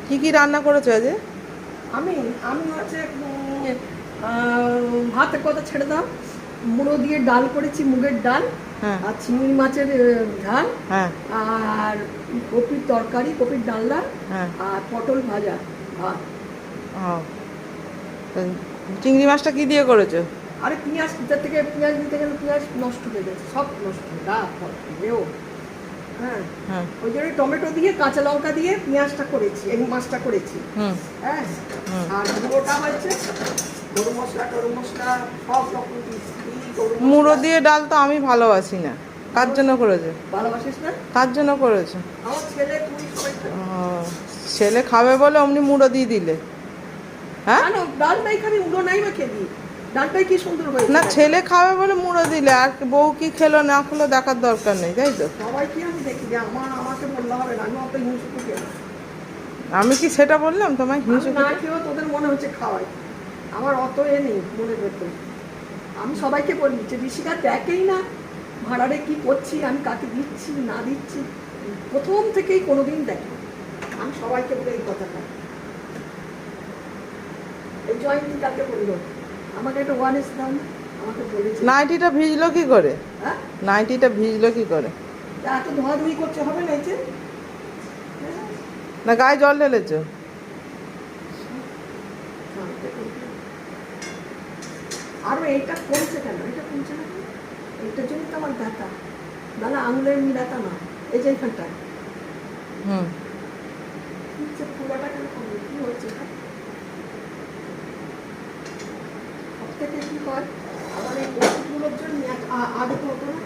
কি কি রান্না করেছো আজ? আমি আমি হচ্ছে ভাতের কথা ছেড়ে দাও, মুড়ো দিয়ে ডাল করেছি, মুগের ডাল হ্যাঁ আর চিংড়ি মাছের ঝাল হ্যাঁ আর কপির তরকারি, কপির ডালনা হ্যাঁ। আর পটল ভাজা ভাত। ও, তো চিংড়ি মাছটা কি দিয়ে করেছো? আরে পেঁয়াজ, ভিতর থেকে পেঁয়াজ দিতে গেলে পেঁয়াজ নষ্ট হয়ে গেছে, সব নষ্ট হয়ে গেও। হ্যাঁ, হ্যাঁ। ওই জন্য টমেটো দিয়ে কাঁচা লঙ্কা দিয়ে পেঁয়াজটা করেছি, এই মাছটা করেছি। হুম হ্যাঁ, হুম। আর গুঁড়োটা হচ্ছে গরম মশলা টরম মশলা সব রকম মুড়ো দিয়ে ডাল তো আমি ভালোবাসি না। কার জন্য করেছো? ভালোবাসিস না? কার জন্য করেছো? আমার ছেলে তুই সবাই খাবে। ও, ছেলে খাবে বলে অমনি মুড়ো দিয়ে দিলে? হ্যাঁ, কেন ডালটাই খাবি, উড়ো নাই বা খেবি? ডালটাই কি সুন্দর হয়েছে। না ছেলে খাবে বলে মুড়ো দিলে, আর বউ কি খেলো না খেলো দেখার দরকার নেই, তাই তো? সবাই কি আমি দেখি যে আমাকে বললে হবে না, আমি অত হিংসুক খেয়ে না। আমি কি সেটা বললাম তোমায় আমি হিংসুক? না খেয়েও তোদের মনে হচ্ছে খাওয়াই, আমার অত নেই মনে করতে। আমি সবাইকে বলি যে ঋষিকা দেখেই না ভাড়ারে কি করছি, আমি কাকে দিচ্ছি না দিচ্ছি, প্রথম থেকেই কোনোদিন দেখি। আমি সবাইকে বলে এই কথাটা। এই জয়ন্তী কাকে বললো আমাকে একটা ওয়ারেস দাও না, আমাকে বলেছে। নাইটিটা ভিজলো কি করে? হ্যাঁ, নাইটিটা ভিজলো কি করে? এত ধোয়াধুয়ি করতে হবে না, এই যে না গায়ে জল ঢেলেছো? আরো এইটা কমছে কেন, এটা কমছে না কেন? এইটার জন্য তো আমার ব্যথা, নাহলে আঙুলের এমনি ব্যথা না, এই যে এইখানটায় হুম। পুরোটা কেন কমবে, কি হচ্ছে? সব থেকে কি হয় আমার এই ওষুধগুলোর জন্য আগে তো হতো না।